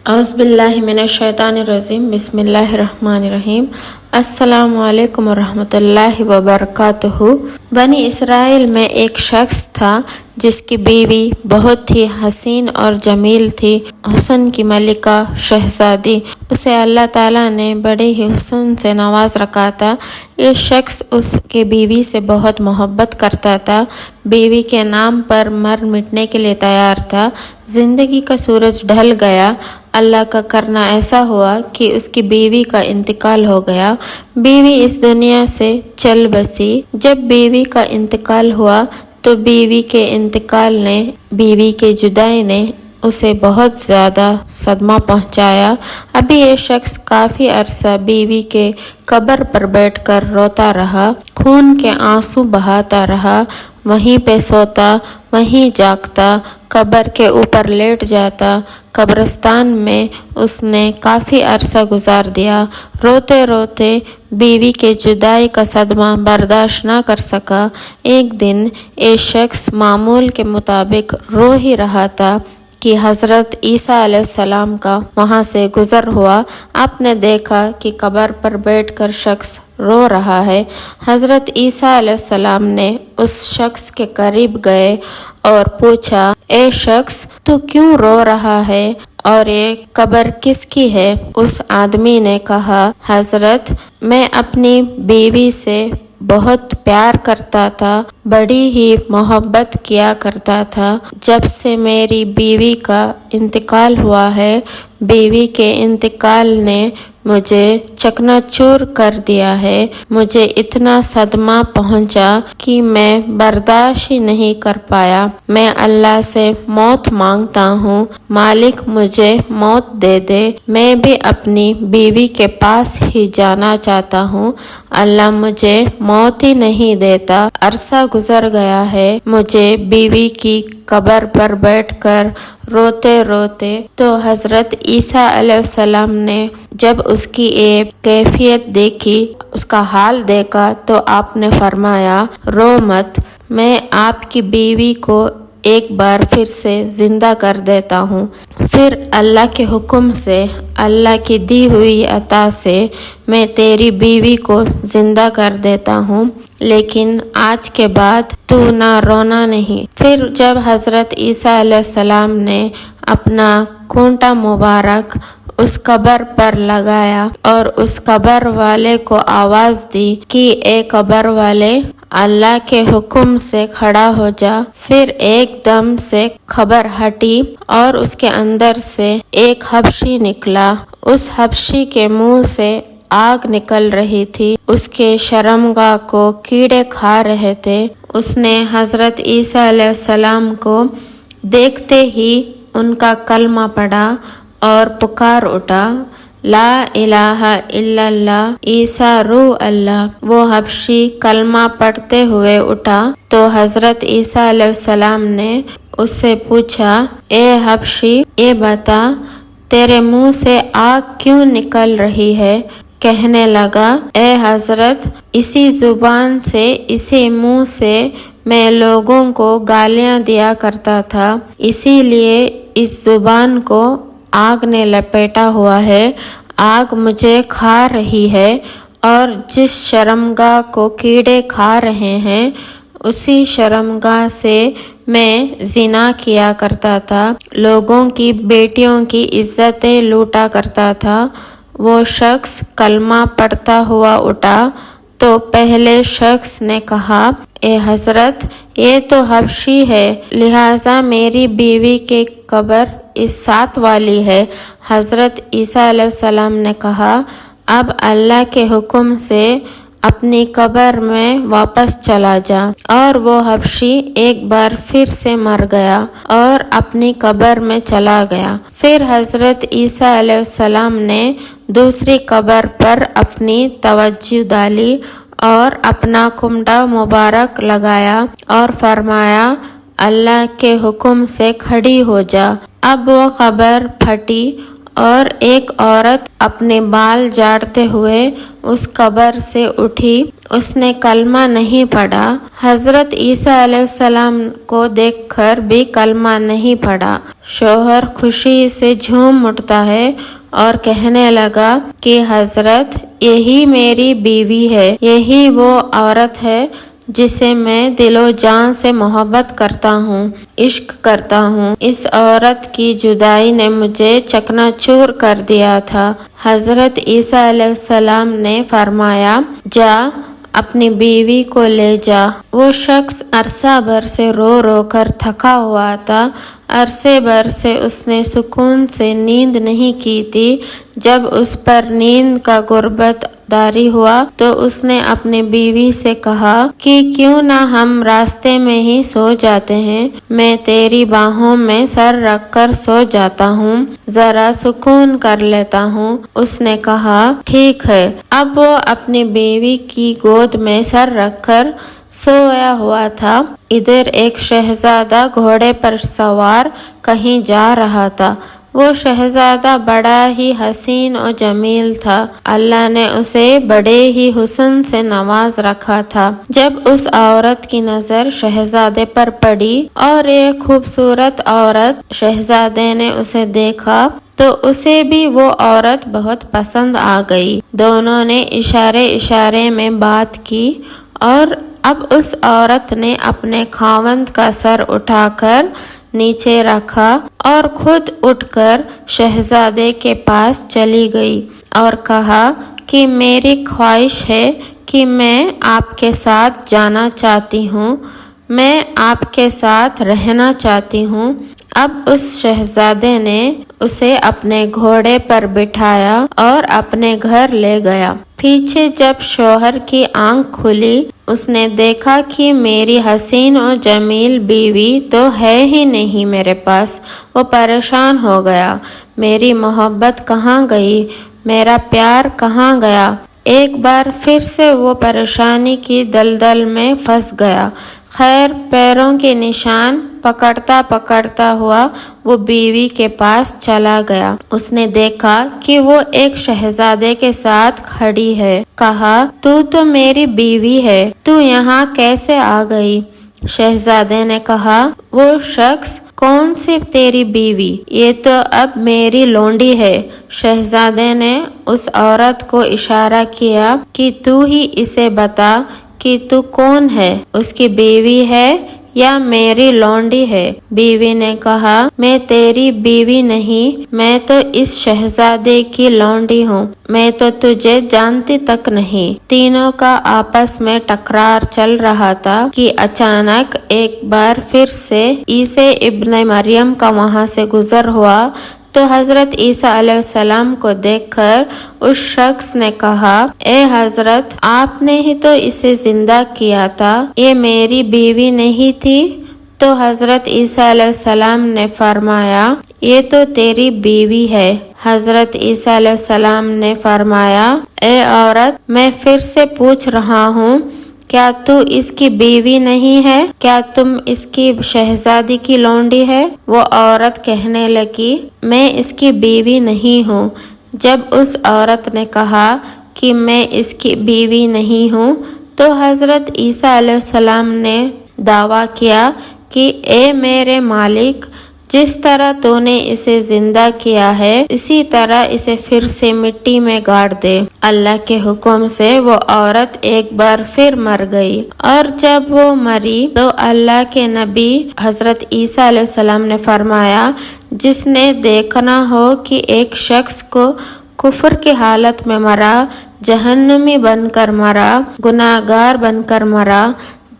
اعوذ باللہ من الشیطان الرجیم، بسم اللہ الرحمن الرحیم۔ السلام علیکم ورحمۃ اللہ وبرکاتہ۔ بنی اسرائیل میں ایک شخص تھا جس کی بیوی بہت ہی حسین اور جمیل تھی، حسن کی ملکہ، شہزادی۔ اسے اللہ تعالیٰ نے بڑے ہی حسن سے نواز رکھا تھا۔ یہ شخص اس کی بیوی سے بہت محبت کرتا تھا، بیوی کے نام پر مر مٹنے کے لیے تیار تھا۔ زندگی کا سورج ڈھل گیا، اللہ کا کرنا ایسا ہوا کہ اس کی بیوی کا انتقال ہو گیا۔ بیوی اس دنیا سے چل بسی۔ جب بیوی کا انتقال ہوا تو بیوی کے انتقال نے، بیوی کے جدائی نے اسے بہت زیادہ صدمہ پہنچایا۔ ابھی یہ شخص کافی عرصہ بیوی کے قبر پر بیٹھ کر روتا رہا، خون کے آنسو بہاتا رہا، وہیں پہ سوتا، وہیں جاگتا، قبر کے اوپر لیٹ جاتا۔ قبرستان میں اس نے کافی عرصہ گزار دیا۔ روتے روتے بیوی کے جدائی کا صدمہ برداشت نہ کر سکا۔ ایک دن ایک شخص معمول کے مطابق رو ہی رہا تھا کہ حضرت عیسیٰ علیہ السلام کا وہاں سے گزر ہوا۔ آپ نے دیکھا کہ قبر پر بیٹھ کر شخص رو رہا ہے۔ حضرت عیسیٰ علیہ السلام نے اس شخص کے قریب گئے اور پوچھا، اے شخص، تو کیوں رو رہا ہے اور یہ قبر کس کی ہے؟ اس آدمی نے کہا، حضرت، میں اپنی بیوی سے بہت پیار کرتا تھا، بڑی ہی محبت کیا کرتا تھا۔ جب سے میری بیوی کا انتقال ہوا ہے، بیوی کے انتقال نے مجھے چکنا چور کر دیا ہے۔ مجھے اتنا صدمہ پہنچا کہ میں برداشت ہی نہیں کر پایا۔ میں اللہ سے موت مانگتا ہوں، مالک مجھے موت دے دے۔ میں بھی اپنی بیوی کے پاس ہی جانا چاہتا ہوں، اللہ مجھے موت ہی نہیں دیتا۔ عرصہ گزر گیا ہے مجھے بیوی کی قبر پر بیٹھ کر روتے روتے۔ تو حضرت عیسیٰ علیہ السلام نے جب اس کی ایک کیفیت دیکھی، اس کا حال دیکھا، تو آپ نے فرمایا، رو مت، میں آپ کی بیوی کو ایک بار پھر سے زندہ کر دیتا ہوں۔ پھر اللہ کے حکم سے، اللہ کی دی ہوئی عطا سے میں تیری بیوی کو زندہ کر دیتا ہوں، لیکن آج کے بعد تو نہ رونا نہیں۔ پھر جب حضرت عیسیٰ علیہ السلام نے اپنا کونٹا مبارک اس قبر پر لگایا اور اس قبر والے کو آواز دی کہ اے قبر والے، اللہ کے حکم سے کھڑا ہو جا۔ پھر ایک دم سے قبر ہٹی اور اس کے اندر سے ایک حبشی نکلا۔ اس حبشی کے منہ سے آگ نکل رہی تھی، اس کے شرمگاہ کو کیڑے کھا رہے تھے۔ اس نے حضرت عیسیٰ علیہ السلام کو دیکھتے ہی ان کا کلمہ پڑھا اور پکار اٹھا، لا الہ الا اللہ عیسیٰ روح اللہ۔ وہ حبشی کلمہ پڑھتے ہوئے اٹھا تو حضرت عیسیٰ علیہ السلام نے اس سے پوچھا، اے حبشی، یہ بتا، تیرے منہ سے آگ کیوں نکل رہی ہے؟ کہنے لگا، اے حضرت، اسی زبان سے، اسی منہ سے میں لوگوں کو گالیاں دیا کرتا تھا، اسی لیے اس زبان کو آگ نے لپیٹا ہوا ہے۔ آگ مجھے کھا رہی ہے اور جس شرمگاہ کو کیڑے کھا رہے ہیں، اسی شرمگاہ سے میں زنا کیا کرتا تھا، لوگوں کی بیٹیوں کی عزتیں لوٹا کرتا تھا۔ وہ شخص کلمہ پڑھتا ہوا اٹھا تو پہلے شخص نے کہا، اے حضرت، یہ تو حبشی ہے، لہٰذا میری بیوی کی قبر اس ساتھ والی ہے۔ حضرت عیسیٰ علیہ السلام نے کہا، اب اللہ کے حکم سے اپنی قبر میں واپس چلا جا۔ اور وہ حبشی ایک بار پھر سے مر گیا اور اپنی قبر میں چلا گیا۔ پھر حضرت عیسیٰ علیہ السلام نے دوسری قبر پر اپنی توجہ ڈالی اور اپنا کونٹا مبارک لگایا اور فرمایا، اللہ کے حکم سے کھڑی ہو جا۔ اب وہ قبر پھٹی اور ایک عورت اپنے بال جھاڑتے ہوئے اس قبر سے اٹھی، اس نے کلمہ نہیں پڑھا۔ حضرت عیسیٰ علیہ السلام کو دیکھ کر بھی کلمہ نہیں پڑھا۔ شوہر خوشی سے جھوم اٹھتا ہے اور کہنے لگا کہ حضرت یہی میری بیوی ہے، یہی وہ عورت ہے جسے میں دل و جان سے محبت کرتا ہوں، عشق کرتا ہوں۔ اس عورت کی جدائی نے مجھے چکنا چور کر دیا تھا۔ حضرت عیسیٰ علیہ السلام نے فرمایا، جا اپنی بیوی کو لے جا۔ وہ شخص عرصہ بھر سے رو رو کر تھکا ہوا تھا، عرصے بھر سے اس نے سکون سے نیند نہیں کی تھی۔ جب اس پر نیند کا غربت داری ہوا تو اس نے اپنی بیوی سے کہا کہ کیوں نہ ہم راستے میں ہی سو جاتے ہیں، میں تیری باہوں میں سر رکھ کر سو جاتا ہوں، ذرا سکون کر لیتا ہوں۔ اس نے کہا ٹھیک ہے۔ اب وہ اپنی بیوی کی گود میں سر رکھ کر سویا ہوا تھا۔ ادھر ایک شہزادہ گھوڑے پر سوار کہیں جا رہا تھا۔ وہ شہزادہ بڑا ہی حسین و جمیل تھا، اللہ نے اسے بڑے ہی حسن سے نواز رکھا تھا۔ جب اس عورت کی نظر شہزادے پر پڑی اور ایک خوبصورت عورت شہزادے نے اسے دیکھا تو اسے بھی وہ عورت بہت پسند آ گئی۔ دونوں نے اشارے اشارے میں بات کی اور اب اس عورت نے اپنے خاوند کا سر اٹھا کر نیچے رکھا اور خود اٹھ کر شہزادے کے پاس چلی گئی اور کہا کہ میری خواہش ہے کہ میں آپ کے ساتھ جانا چاہتی ہوں، میں آپ کے ساتھ رہنا چاہتی ہوں۔ اب اس شہزادے نے اسے اپنے گھوڑے پر بٹھایا اور اپنے گھر لے گیا۔ پیچھے جب شوہر کی آنکھ کھلی، اس نے دیکھا کہ میری حسین و جمیل بیوی تو ہے ہی نہیں میرے پاس۔ وہ پریشان ہو گیا، میری محبت کہاں گئی، میرا پیار کہاں گیا؟ ایک بار پھر سے وہ پریشانی کی دلدل میں پھنس گیا۔ خیر پیروں کے نشان پکڑتا پکڑتا ہوا وہ بیوی کے پاس چلا گیا۔ اس نے دیکھا کہ وہ ایک شہزادے کے ساتھ کھڑی ہے۔ کہا تو میری بیوی ہے، تو یہاں کیسے آ گئی؟ شہزادے نے کہا وہ شخص کون سی تیری بیوی؟ یہ تو اب میری لونڈی ہے۔ شہزادے نے اس عورت کو اشارہ کیا کہ تو ہی اسے بتا کہ تو کون ہے، اس کی بیوی ہے یا میری لونڈی ہے؟ بیوی نے کہا میں تیری بیوی نہیں، میں تو اس شہزادے کی لونڈی ہوں، میں تو تجھے جانتی تک نہیں۔ تینوں کا آپس میں ٹکرار چل رہا تھا کہ اچانک ایک بار پھر سے عیسیٰ ابن مریم کا وہاں سے گزر ہوا تو حضرت عیسیٰ علیہ السلام کو دیکھ کر اس شخص نے کہا اے حضرت آپ نے ہی تو اسے زندہ کیا تھا، یہ میری بیوی نہیں تھی؟ تو حضرت عیسیٰ علیہ السلام نے فرمایا یہ تو تیری بیوی ہے۔ حضرت عیسیٰ علیہ السلام نے فرمایا اے عورت میں پھر سے پوچھ رہا ہوں، کیا تو اس کی بیوی نہیں ہے؟ کیا تم اس کی شہزادی کی لونڈی ہے؟ وہ عورت کہنے لگی میں اس کی بیوی نہیں ہوں۔ جب اس عورت نے کہا کہ میں اس کی بیوی نہیں ہوں تو حضرت عیسیٰ علیہ السلام نے دعویٰ کیا کہ اے میرے مالک، جس طرح تو نے اسے زندہ کیا ہے اسی طرح اسے پھر سے مٹی میں گاڑ دے۔ اللہ کے حکم سے وہ عورت ایک بار پھر مر گئی، اور جب وہ مری تو اللہ کے نبی حضرت عیسیٰ علیہ السلام نے فرمایا جس نے دیکھنا ہو کہ ایک شخص کو کفر کی حالت میں مرا، جہنمی بن کر مرا، گناہگار بن کر مرا،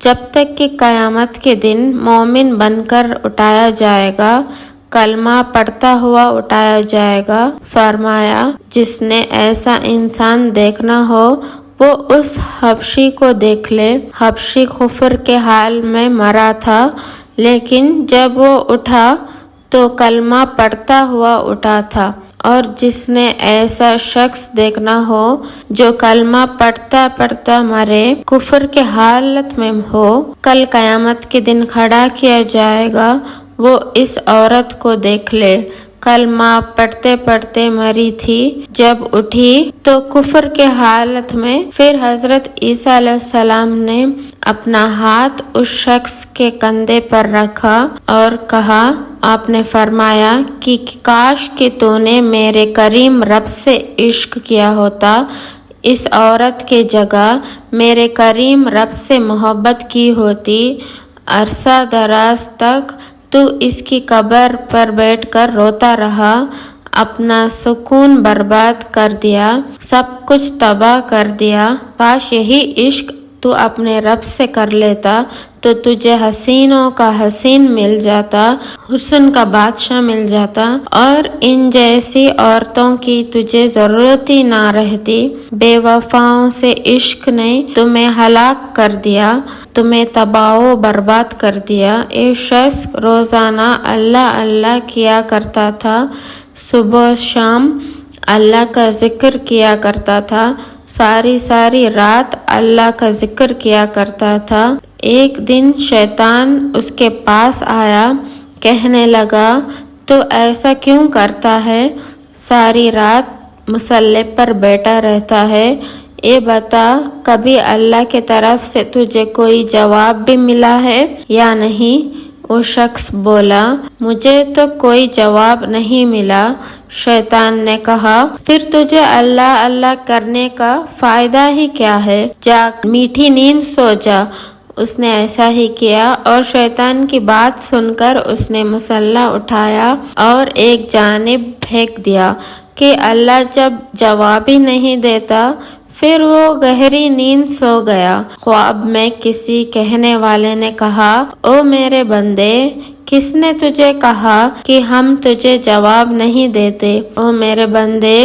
جب تک کہ قیامت کے دن مومن بن کر اٹھایا جائے گا، کلمہ پڑھتا ہوا اٹھایا جائے گا۔ فرمایا جس نے ایسا انسان دیکھنا ہو وہ اس حبشی کو دیکھ لے۔ حبشی کفر کے حال میں مرا تھا، لیکن جب وہ اٹھا تو کلمہ پڑھتا ہوا اٹھا تھا۔ اور جس نے ایسا شخص دیکھنا ہو جو کلمہ پڑھتا پڑھتا مرے، کفر کے حالت میں ہو، کل قیامت کے دن کھڑا کیا جائے گا، وہ اس عورت کو دیکھ لے۔ کلمہ پڑھتے پڑھتے مری تھی، جب اٹھی تو کفر کے حالت میں، پھر حضرت عیسیٰ علیہ السلام نے اپنا ہاتھ اس شخص کے کندھے پر رکھا اور کہا، آپ نے فرمایا کہ کاش کہ تو نے میرے کریم رب سے عشق کیا ہوتا، اس عورت کے جگہ میرے کریم رب سے محبت کی ہوتی، عرصہ دراز تک تو اس کی قبر پر بیٹھ کر روتا رہا، اپنا سکون برباد کر دیا، سب کچھ تباہ کر دیا، کاش یہی عشق تو اپنے رب سے کر لیتا تو تجھے حسینوں کا حسین مل جاتا، حسن کا بادشاہ مل جاتا، اور ان جیسی عورتوں کی تجھے ضرورت ہی نہ رہتی۔ بے وفاؤں سے عشق نے تمہیں ہلاک کر دیا، تمہیں تباہ و برباد کر دیا۔ ایک شخص روزانہ اللہ اللہ کیا کرتا تھا، صبح و شام اللہ کا ذکر کیا کرتا تھا، ساری رات اللہ کا ذکر کیا کرتا تھا۔ ایک دن شیطان اس کے پاس آیا، کہنے لگا، تو ایسا کیوں کرتا ہے؟ ساری رات مصلی پر بیٹھا رہتا ہے، اے بتا کبھی اللہ کی طرف سے تجھے کوئی جواب بھی ملا ہے یا نہیں؟ وہ شخص بولا، مجھے تو کوئی جواب نہیں ملا۔ شیطان نے کہا، پھر تجھے اللہ اللہ کرنے کا فائدہ ہی کیا ہے؟ جا میٹھی نیند سو جا۔ اس نے ایسا ہی کیا اور شیطان کی بات سن کر اس نے مصلی اٹھایا اور ایک جانب پھینک دیا کہ اللہ جب جواب ہی نہیں دیتا، پھر وہ گہری نیند سو گیا۔ خواب میں کسی کہنے والے نے کہا، او میرے بندے، کس نے تجھے کہا کہ ہم تجھے جواب نہیں دیتے؟ او میرے بندے،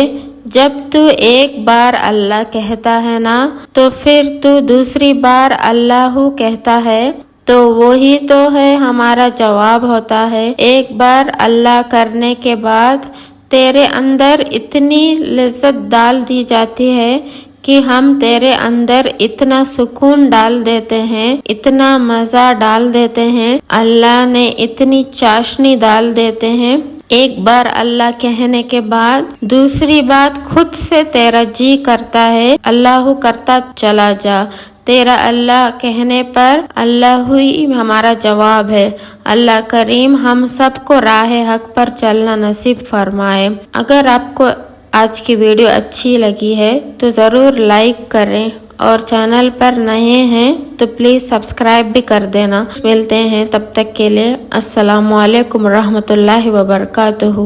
جب تو ایک بار اللہ کہتا ہے نا، تو پھر تو دوسری بار اللہ کہتا ہے، تو وہی تو ہے ہمارا جواب ہوتا ہے۔ ایک بار اللہ کرنے کے بعد تیرے اندر اتنی لذت ڈال دی جاتی ہے کہ ہم تیرے اندر اتنا سکون ڈال دیتے ہیں، اتنا مزہ ڈال دیتے ہیں، اللہ نے اتنی چاشنی ڈال دیتے ہیں۔ ایک بار اللہ کہنے کے بعد دوسری بات خود سے تیرا جی کرتا ہے اللہ کرتا چلا جا۔ تیرا اللہ کہنے پر اللہ ہی ہمارا جواب ہے۔ اللہ کریم ہم سب کو راہ حق پر چلنا نصیب فرمائے۔ اگر آپ کو آج کی ویڈیو اچھی لگی ہے تو ضرور لائک کریں، اور چینل پر نئے ہیں تو پلیز سبسکرائب بھی کر دینا۔ ملتے ہیں تب تک کے لیے، السلام علیکم ورحمۃ اللہ وبرکاتہ۔